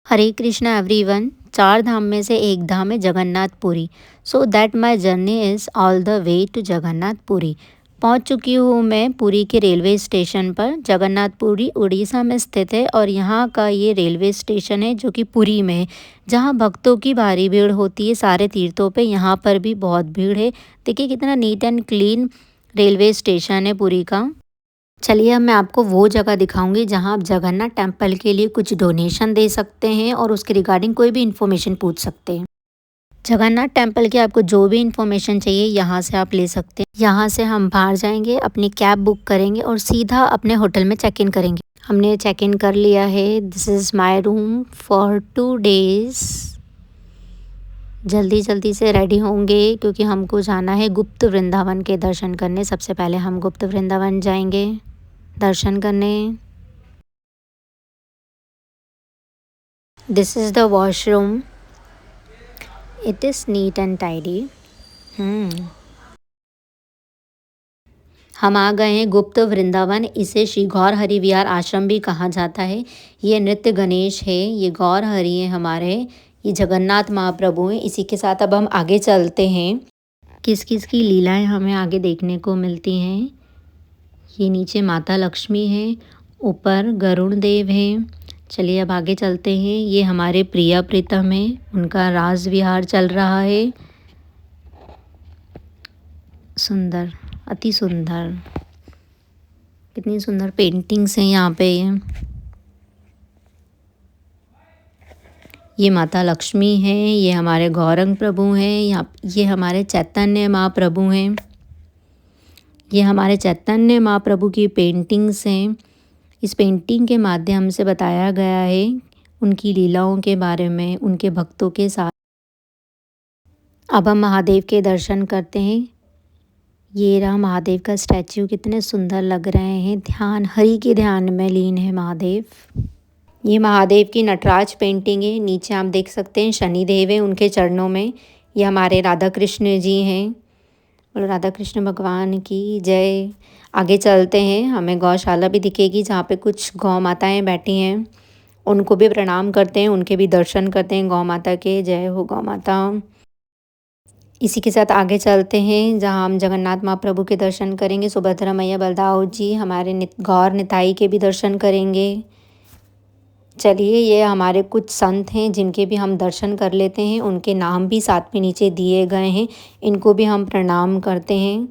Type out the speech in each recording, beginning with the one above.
हरे Krishna everyone. चार धाम में से एक धाम है Jagannathpuri. So that my journey is all the way to Jagannathpuri. पहुंच चुकी हूँ मैं पुरी के रेलवे स्टेशन पर। जगन्नाथपुरी उड़ीसा में स्थित है और यहाँ का ये रेलवे स्टेशन है जो कि पुरी में है, जहाँ भक्तों की भारी भीड़ होती है। सारे तीर्थों पे यहाँ पर भी बहुत भीड़ है। देखिए कितना neat and clean railway station है पुरी का। चलिए अब मैं आपको वो जगह दिखाऊंगी जहां आप जगन्नाथ टेम्पल के लिए कुछ डोनेशन दे सकते हैं और उसके रिगार्डिंग कोई भी इन्फॉर्मेशन पूछ सकते हैं। जगन्नाथ टेम्पल की आपको जो भी इन्फॉर्मेशन चाहिए यहाँ से आप ले सकते हैं। यहाँ से हम बाहर जाएंगे, अपनी कैब बुक करेंगे और सीधा अपने होटल में चेक इन करेंगे। हमने चेक इन कर लिया है। This is my room for 2 days। जल्दी जल्दी से रेडी होंगे क्योंकि हमको जाना है गुप्त वृंदावन के दर्शन करने। सबसे पहले हम गुप्त वृंदावन जाएंगे दर्शन करने। This is the washroom. It is neat and tidy. हम आ गए हैं गुप्त वृंदावन। इसे श्री गौर हरि विहार आश्रम भी कहा जाता है। ये नृत्य गणेश है, ये गौर हरि हैं हमारे, ये जगन्नाथ महाप्रभु हैं। इसी के साथ अब हम आगे चलते हैं। किस किस की लीलाएं हमें आगे देखने को मिलती हैं। ये नीचे माता लक्ष्मी है, ऊपर गरुण देव हैं। चलिए अब आगे चलते हैं। ये हमारे प्रिया प्रीतम हैं, उनका राज विहार चल रहा है। सुंदर, अति सुंदर, कितनी सुंदर पेंटिंग्स हैं यहाँ पे। ये माता लक्ष्मी हैं, ये हमारे गौरंग प्रभु हैं। यहाँ ये हमारे चैतन्य महाप्रभु हैं। ये हमारे चैतन्य महाप्रभु की पेंटिंग्स हैं। इस पेंटिंग के माध्यम से बताया गया है उनकी लीलाओं के बारे में, उनके भक्तों के साथ। अब हम महादेव के दर्शन करते हैं। ये रहा महादेव का स्टैच्यू, कितने सुंदर लग रहे हैं। ध्यान, हरि के ध्यान में लीन है महादेव। ये महादेव की नटराज पेंटिंग है। नीचे आप देख सकते हैं शनिदेव है उनके चरणों में। ये हमारे राधा कृष्ण जी हैं और राधा कृष्ण भगवान की जय। आगे चलते हैं, हमें गौशाला भी दिखेगी जहाँ पे कुछ गौ माताएँ बैठी हैं। उनको भी प्रणाम करते हैं, उनके भी दर्शन करते हैं। गौ माता के जय हो गौ माता। इसी के साथ आगे चलते हैं जहाँ हम जगन्नाथ महाप्रभु के दर्शन करेंगे। सुभद्रा मैया, बलदाऊ जी, हमारे गौर निताई के भी दर्शन करेंगे। चलिए ये हमारे कुछ संत हैं जिनके भी हम दर्शन कर लेते हैं। उनके नाम भी साथ में नीचे दिए गए हैं, इनको भी हम प्रणाम करते हैं।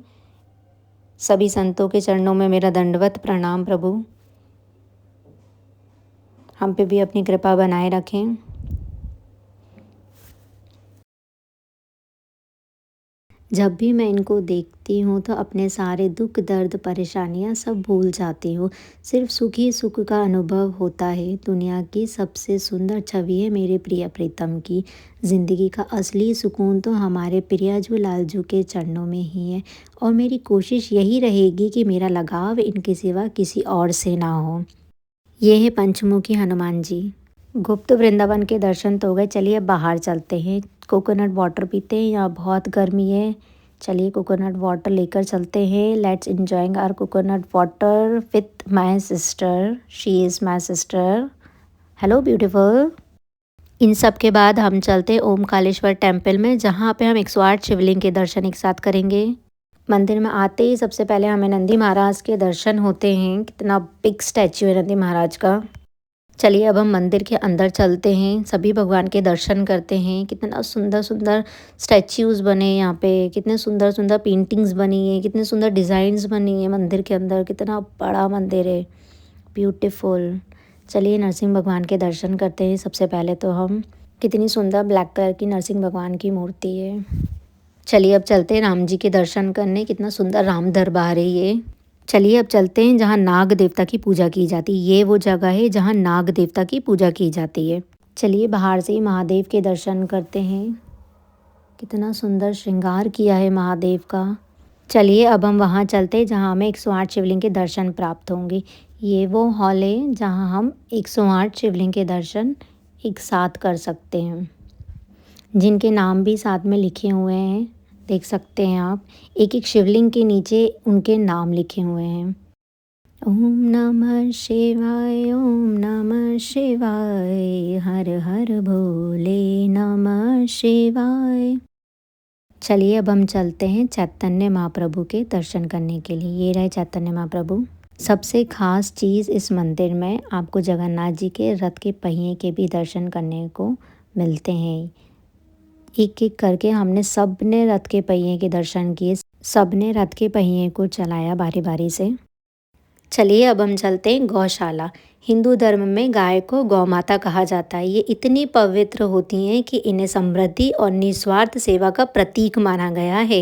सभी संतों के चरणों में मेरा दंडवत प्रणाम। प्रभु हम पे भी अपनी कृपा बनाए रखें। जब भी मैं इनको देखती हूँ तो अपने सारे दुख दर्द परेशानियाँ सब भूल जाती हूँ। सिर्फ सुख ही सुख का अनुभव होता है। दुनिया की सबसे सुंदर छवि है मेरे प्रिय प्रीतम की। ज़िंदगी का असली सुकून तो हमारे प्रियाजू लालजू के चरणों में ही है और मेरी कोशिश यही रहेगी कि मेरा लगाव इनके सिवा किसी और से ना हो। ये है पंचमुखी हनुमान जी। गुप्त वृंदावन के दर्शन तो हो गए। चलिए अब बाहर चलते हैं, कोकोनट वाटर पीते हैं। यहाँ बहुत गर्मी है। चलिए कोकोनट वाटर लेकर चलते हैं। Let's enjoying our coconut water with my sister. She is my sister. Hello beautiful. इन सब के बाद हम चलते हैं ओमकालेश्वर टेम्पल में, जहाँ पे हम 108 शिवलिंग के दर्शन एक साथ करेंगे। मंदिर में आते ही सबसे पहले हमें नंदी महाराज के दर्शन होते हैं। कितना बिग स्टैच्यू है नंदी महाराज का। चलिए अब हम मंदिर के अंदर चलते हैं, सभी भगवान के दर्शन करते हैं। कितना सुंदर सुंदर स्टैच्यूज़ बने हैं यहाँ पे, कितने सुंदर सुंदर पेंटिंग्स बनी है, कितने सुंदर डिज़ाइंस बनी है मंदिर के अंदर। कितना बड़ा मंदिर है, ब्यूटीफुल। चलिए नरसिंह भगवान के दर्शन करते हैं सबसे पहले तो हम। कितनी सुंदर ब्लैक कलर की नरसिंह भगवान की मूर्ति है। चलिए अब चलते हैं राम जी के दर्शन करने। कितना सुंदर राम दरबार है ये। चलिए अब चलते हैं जहाँ नाग देवता की पूजा की जाती है। ये वो जगह है जहाँ नाग देवता की पूजा की जाती है। चलिए बाहर से ही महादेव के दर्शन करते हैं। कितना सुंदर श्रृंगार किया है महादेव का। चलिए अब हम वहाँ चलते हैं जहाँ हमें 108 शिवलिंग के दर्शन प्राप्त होंगे। ये वो हॉल है जहाँ हम 108 शिवलिंग के दर्शन एक साथ कर सकते हैं, जिनके नाम भी साथ में लिखे हुए हैं। देख सकते हैं आप, एक एक शिवलिंग के नीचे उनके नाम लिखे हुए हैं। ओम नमः शिवाय, ओम नमः शिवाय, हर हर भोले नमः शिवाय। चलिए अब हम चलते हैं चैतन्य महाप्रभु के दर्शन करने के लिए। ये रहे चैतन्य महाप्रभु। सबसे खास चीज़ इस मंदिर में आपको जगन्नाथ जी के रथ के पहिए के भी दर्शन करने को मिलते हैं। एक एक करके हमने सब ने रथ के पहिए के दर्शन किए, सब ने रथ के पहिए को चलाया बारी बारी से। चलिए अब हम चलते हैं गौशाला। हिंदू धर्म में गाय को गौ माता कहा जाता है। ये इतनी पवित्र होती हैं कि इन्हें समृद्धि और निस्वार्थ सेवा का प्रतीक माना गया है।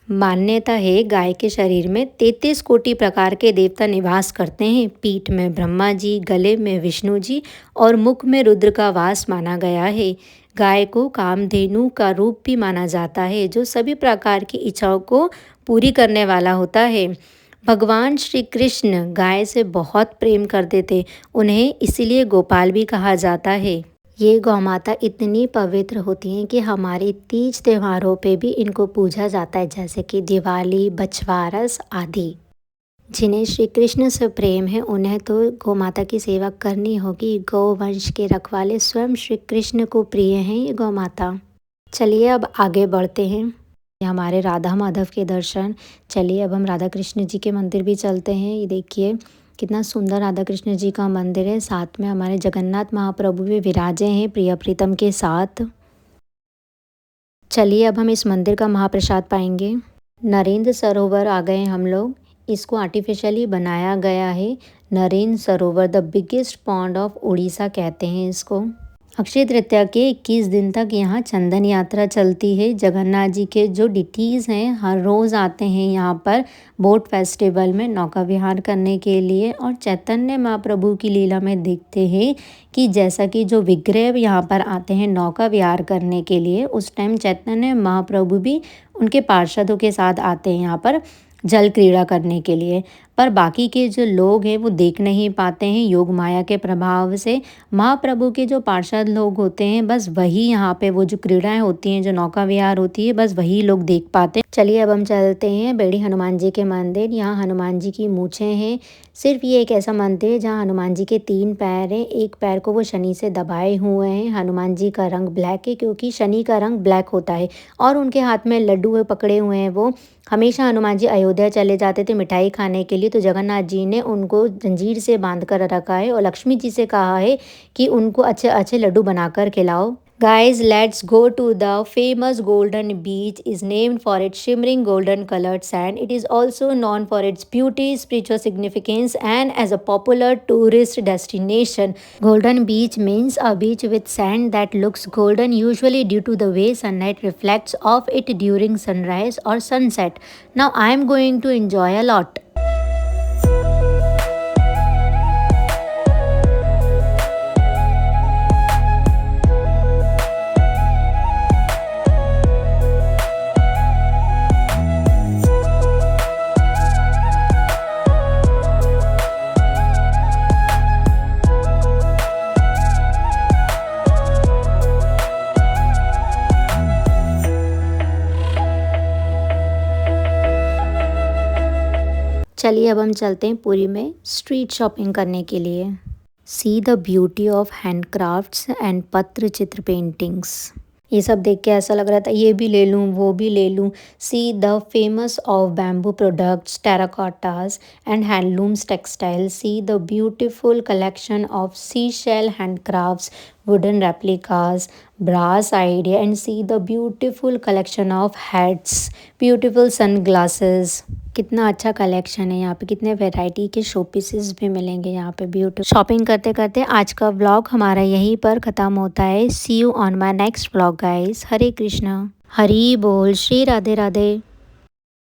मान्यता है गाय के शरीर में 33 कोटि प्रकार के देवता निवास करते हैं। पीठ में ब्रह्मा जी, गले में विष्णु जी और मुख में रुद्र का वास माना गया है। गाय को कामधेनु का रूप भी माना जाता है, जो सभी प्रकार की इच्छाओं को पूरी करने वाला होता है। भगवान श्री कृष्ण गाय से बहुत प्रेम करते थे, उन्हें इसीलिए गोपाल भी कहा जाता है। ये गौ माता इतनी पवित्र होती हैं कि हमारे तीज त्योहारों पे भी इनको पूजा जाता है, जैसे कि दिवाली, बछवारस आदि। जिन्हें श्री कृष्ण से प्रेम है उन्हें तो गौ माता की सेवा करनी होगी। गौ वंश के रखवाले स्वयं श्री कृष्ण को प्रिय हैं ये गौ माता। चलिए अब आगे बढ़ते हैं। हमारे राधा माधव के दर्शन। चलिए अब हम राधा कृष्ण जी के मंदिर भी चलते हैं। ये देखिए कितना सुंदर राधा कृष्ण जी का मंदिर है। साथ में हमारे जगन्नाथ महाप्रभु भी विराजे हैं प्रिय प्रीतम के साथ। चलिए अब हम इस मंदिर का महाप्रसाद पाएंगे। नरेंद्र सरोवर आ गए हम लोग। इसको आर्टिफिशियली बनाया गया है। नरेंद्र सरोवर the biggest pond of Orissa कहते हैं इसको। अक्षय तृतीया के 21 दिन तक यहाँ चंदन यात्रा चलती है। जगन्नाथ जी के जो डिटीज़ हैं हर रोज़ आते हैं यहाँ पर बोट फेस्टिवल में नौका विहार करने के लिए। और चैतन्य महाप्रभु की लीला में देखते हैं कि जैसा कि जो विग्रह यहाँ पर आते हैं नौका विहार करने के लिए, उस टाइम चैतन्य महाप्रभु भी उनके पार्षदों के साथ आते हैं यहाँ पर जल क्रीड़ा करने के लिए। पर बाकी के जो लोग हैं वो देख नहीं पाते हैं योग माया के प्रभाव से। महाप्रभु के जो पार्षद लोग होते हैं बस वही यहाँ पे वो जो क्रीड़ाएं होती हैं, जो नौका विहार होती है, बस वही लोग देख पाते हैं। चलिए अब हम चलते हैं बेड़ी हनुमान जी के मंदिर। यहाँ हनुमान जी की मूछें हैं। सिर्फ ये एक ऐसा मंदिर है जहाँ हनुमान जी के 3 पैर हैं। एक पैर को वो शनि से दबाए हुए हैं। हनुमान जी का रंग ब्लैक है क्योंकि शनि का रंग ब्लैक होता है। और उनके हाथ में लड्डू पकड़े हुए हैं। वो हमेशा हनुमान जी अयोध्या चले जाते थे मिठाई खाने के लिए, तो जगन्नाथ जी ने उनको जंजीर से बांध कर रखा है और लक्ष्मी जी से कहा है कि उनको अच्छे अच्छे लड्डू बनाकर खिलाओ। Guys, let's go to the famous Golden Beach. Is named for its shimmering golden colored sand. It is also known for its beauty, spiritual significance, and as a popular tourist destination. Golden Beach means a beach with sand that looks golden, usually due to the way sunlight reflects off it during sunrise or sunset. Now I am going to enjoy a lot. चलिए अब हम चलते हैं पुरी में street shopping करने के लिए। See the beauty of handicrafts and Pattachitra paintings. ये सब देख के ऐसा लग रहा था ये भी ले लूँ वो भी ले लूँ। See the famous of bamboo products, terracottas and handlooms textiles. See the beautiful collection of sea shell handicrafts, wooden replicas, brass idea, and see the beautiful collection of hats, beautiful sunglasses। कितना अच्छा collection है यहाँ पे, कितने variety के show pieces भी मिलेंगे यहाँ पे। ब्यूटीफुल शॉपिंग करते करते आज का व्लॉग हमारा यहीं पर ख़त्म होता है। See you on my next vlog guys. Hare Krishna, Hari बोल, श्री राधे राधे।